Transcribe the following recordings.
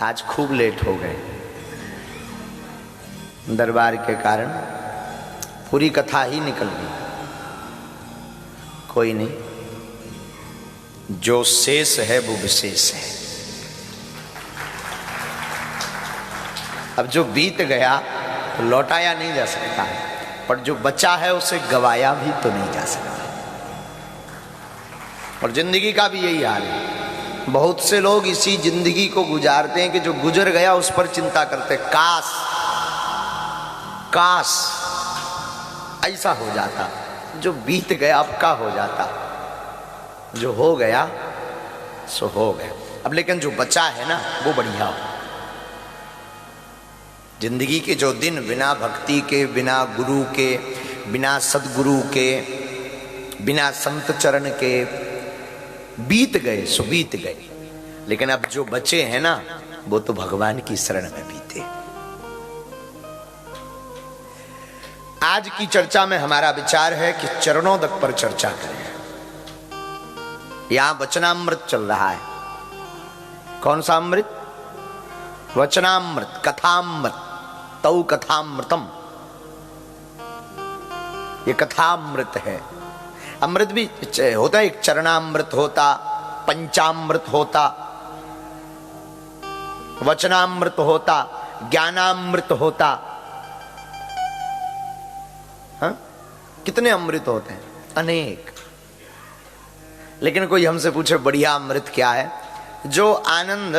आज खूब लेट हो गए दरबार के कारण, पूरी कथा ही निकल गई। कोई नहीं, जो शेष है वो विशेष है। अब जो बीत गया तो लौटाया नहीं जा सकता है, पर जो बचा है उसे गवाया भी तो नहीं जा सकता। और जिंदगी का भी यही हाल है। बहुत से लोग इसी जिंदगी को गुजारते हैं कि जो गुजर गया उस पर चिंता करते, काश काश ऐसा हो जाता, जो बीत गया अब का हो जाता, जो हो गया सो हो गया। अब लेकिन जो बचा है ना वो बढ़िया हो। जिंदगी के जो दिन बिना भक्ति के, बिना गुरु के, बिना सदगुरु के, बिना संत चरण के बीत गए सो बीत गए, लेकिन अब जो बचे हैं ना वो तो भगवान की शरण में बीते। आज की चर्चा में हमारा विचार है कि चरणोदक पर चर्चा करें। यहां वचनामृत चल रहा है। कौन सा अमृत? वचनामृत, कथामृत, तौ कथामृतम। ये कथामृत है। अमृत भी होता है, एक चरणामृत होता, पंचामृत होता, वचनामृत होता, ज्ञानामृत होता। हाँ? कितने अमृत होते हैं? अनेक। लेकिन कोई हमसे पूछे बढ़िया अमृत क्या है? जो आनंद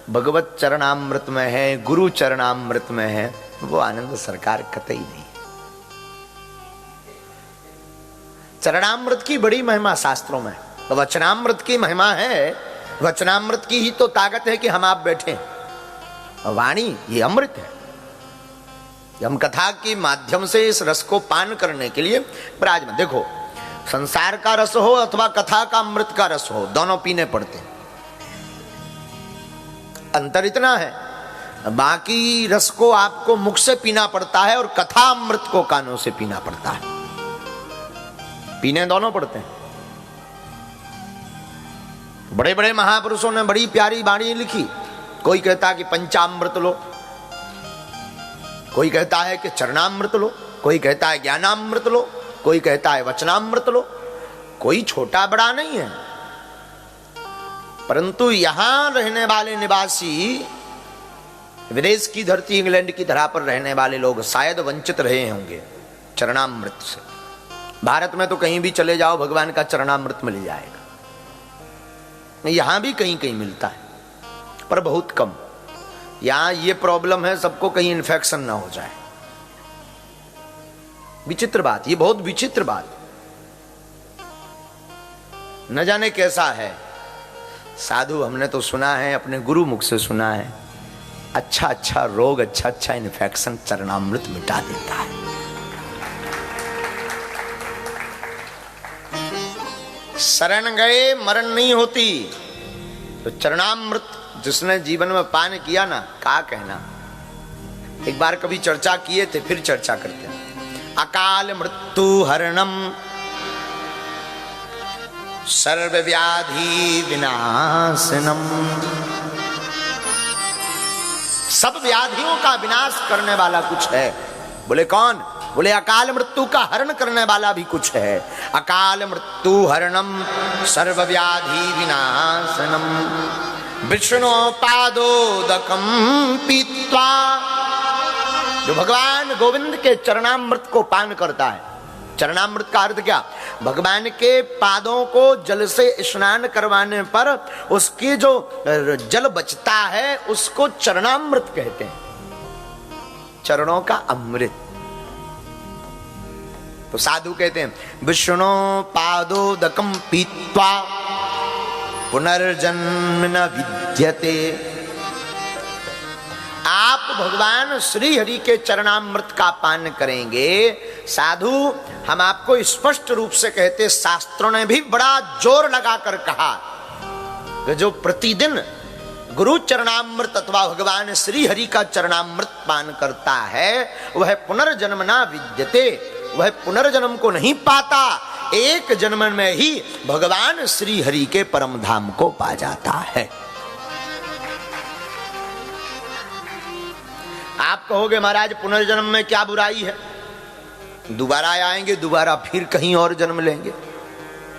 भगवत चरणामृत में है, गुरु चरणामृत में है, वो आनंद सरकार कतई नहीं। चरणामृत की बड़ी महिमा शास्त्रों में, तो वचनामृत की महिमा है। वचनामृत की ही तो ताकत है कि हम आप बैठे। वाणी ये अमृत है। हम कथा के माध्यम से इस रस को पान करने के लिए विराजमान। देखो, संसार का रस हो अथवा कथा का अमृत का रस हो, दोनों पीने पड़ते हैं। अंतर इतना है, बाकी रस को आपको मुख से पीना पड़ता है और कथा अमृत को कानों से पीना पड़ता है। पीने दोनों पड़ते हैं। बड़े बड़े महापुरुषों ने बड़ी प्यारी वाणी लिखी। कोई कहता है कि पंचामृत लो, कोई कहता है कि चरणामृत लो, कोई कहता है ज्ञानामृत लो, कोई कहता है वचनामृत लो। कोई छोटा बड़ा नहीं है, परंतु यहां रहने वाले निवासी, विदेश की धरती इंग्लैंड की धरा पर रहने वाले लोग शायद वंचित रहे होंगे चरणामृत से। भारत में तो कहीं भी चले जाओ भगवान का चरणामृत मिल जाएगा। यहां भी कहीं कहीं मिलता है, पर बहुत कम। यहां ये प्रॉब्लम है, सबको कहीं इन्फेक्शन ना हो जाए। विचित्र बात, ये बहुत विचित्र बात। न जाने कैसा है। साधु हमने तो सुना है, अपने गुरु मुख से सुना है, अच्छा अच्छा रोग, अच्छा अच्छा इन्फेक्शन चरणामृत मिटा देता है। शरण गए मरण नहीं होती। तो चरणामृत जिसने जीवन में पान किया ना, क्या कहना। एक बार कभी चर्चा किए थे, फिर चर्चा करते हैं। अकाल मृत्यु हरणम सर्व व्याधि विनाशनम। सब व्याधियों का विनाश करने वाला कुछ है। बोले कौन? बोले अकाल मृत्यु का हरण करने वाला भी कुछ है। अकाल मृत्यु हरणम सर्व व्याधि विनाशनम विष्णु पादोदकम पीत्वा। जो भगवान गोविंद के चरणामृत को पान करता है। चरणामृत का अर्थ क्या? भगवान के पादों को जल से स्नान करवाने पर उसकी जो जल बचता है उसको चरणामृत कहते हैं। चरणों का अमृत। तो साधु कहते हैं विष्णु पादोदकम पीत्वा पुनर्जन्म न विद्यते। आप भगवान श्री हरि के चरणामृत का पान करेंगे। साधु, हम आपको स्पष्ट रूप से कहते, शास्त्रों ने भी बड़ा जोर लगाकर कहा कि जो प्रतिदिन गुरु चरणामृत अथवा भगवान श्री हरि का चरणामृत पान करता है वह पुनर्जन्म ना विद्यते। वह पुनर्जन्म को नहीं पाता, एक जन्म में ही भगवान श्री हरि के परम धाम को पा जाता है। आप कहोगे महाराज पुनर्जन्म में क्या बुराई है, दोबारा आएंगे, दोबारा फिर कहीं और जन्म लेंगे।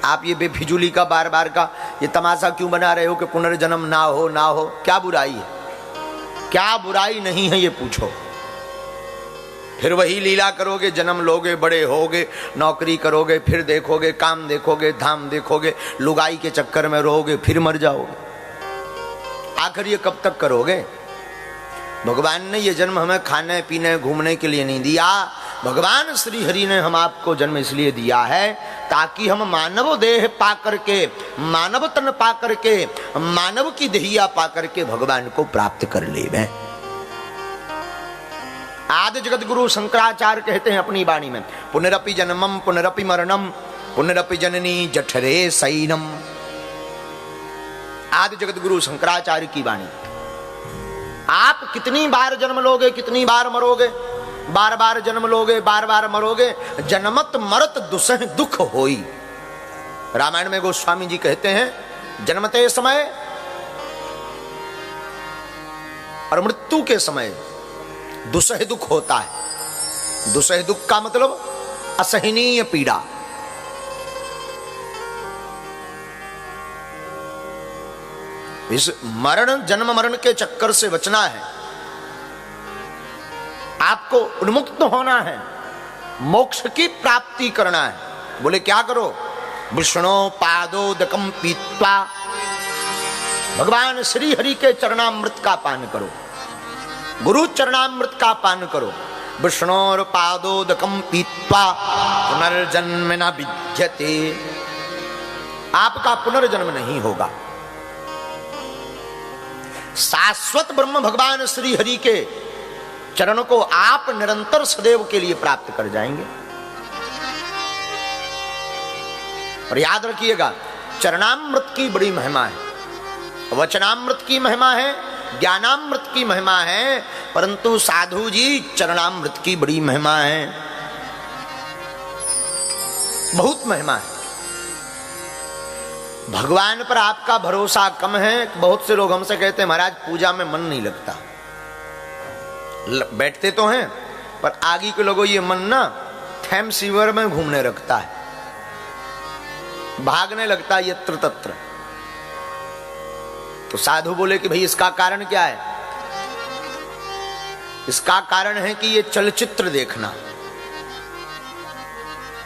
आप ये बेफिजूली का बार बार का ये तमाशा क्यों बना रहे हो कि पुनर्जन्म ना हो ना हो, क्या बुराई है? क्या बुराई नहीं है ये पूछो। फिर वही लीला करोगे, जन्म लोगे, बड़े होगे, नौकरी करोगे, फिर देखोगे, काम देखोगे, धाम देखोगे, लुगाई के चक्कर में रहोगे, फिर मर जाओगे। आखिर ये कब तक करोगे? भगवान ने ये जन्म हमें खाने पीने घूमने के लिए नहीं दिया। भगवान श्री हरि ने हम आपको जन्म इसलिए दिया है ताकि हम मानव देह पा करके, मानव तन पा करके, मानव की देहिया पा करके भगवान को प्राप्त कर ले। आदि जगत गुरु शंकराचार्य कहते हैं अपनी वाणी में, पुनरपि जन्मम पुनरपि मरणम पुनरपि जननी जठरे सैनम। आदि जगत गुरु शंकराचार्य की वाणी। आप कितनी बार जन्म लोगे, कितनी बार मरोगे, बार बार जन्म लोगे, बार बार मरोगे, जन्मत मरत दुसह दुख होई। रामायण में गोस्वामी जी कहते हैं जन्मते समय और मृत्यु के समय दुसह दुख होता है। दुसह दुख का मतलब असहनीय पीड़ा। इस मरण जन्म मरण के चक्कर से बचना है, आपको उन्मुक्त होना है, मोक्ष की प्राप्ति करना है। बोले क्या करो? विष्णु पादोदकम पीत्वा, भगवान श्री हरि के चरणामृत का पान करो, गुरु चरणामृत का पान करो। विष्णोर पादोदकम पीत्वा पुनर्जन्म न विद्यते, आपका पुनर्जन्म नहीं होगा। शाश्वत ब्रह्म भगवान श्री हरि के चरण को आप निरंतर सदैव के लिए प्राप्त कर जाएंगे। और याद रखिएगा चरणामृत की बड़ी महिमा है, वचनामृत की महिमा है, ज्ञानामृत की महिमा है, परंतु साधु जी चरणामृत की बड़ी महिमा है, बहुत महिमा है। भगवान पर आपका भरोसा कम है। बहुत से लोग हमसे कहते हैं महाराज पूजा में मन नहीं लगता। बैठते तो हैं पर आगे के लोगों ये मन ना थैम्स रिवर में घूमने रखता है, भागने लगता है यत्र तत्र। तो साधु बोले कि भाई इसका कारण क्या है? इसका कारण है कि ये चलचित्र देखना।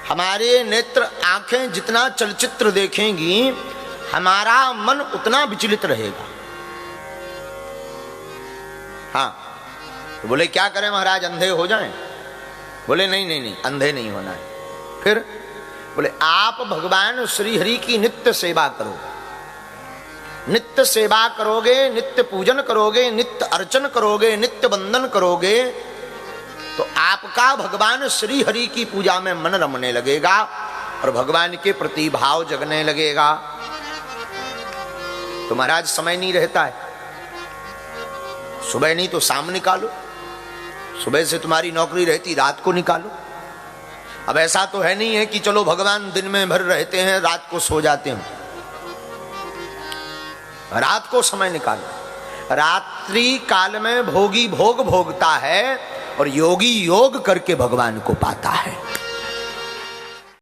हमारे नेत्र आंखें जितना चलचित्र देखेंगी हमारा मन उतना विचलित रहेगा। हाँ, तो बोले क्या करें महाराज, अंधे हो जाएं? बोले नहीं नहीं नहीं, अंधे नहीं होना है। फिर बोले आप भगवान श्री हरि की नित्य सेवा करो। नित्य सेवा करोगे, नित्य पूजन करोगे, नित्य अर्चन करोगे, नित्य वंदन करोगे तो आपका भगवान श्री हरि की पूजा में मन रमने लगेगा और भगवान के प्रति भाव जगने लगेगा। तो महाराज समय नहीं रहता है, सुबह नहीं तो शाम निकालो। सुबह से तुम्हारी नौकरी रहती, रात को निकालो। अब ऐसा तो है नहीं है कि चलो भगवान दिन में भर रहते हैं, रात को सो जाते हैं। रात को समय निकालो। रात्रि काल में भोगी भोग भोगता है और योगी योग करके भगवान को पाता है।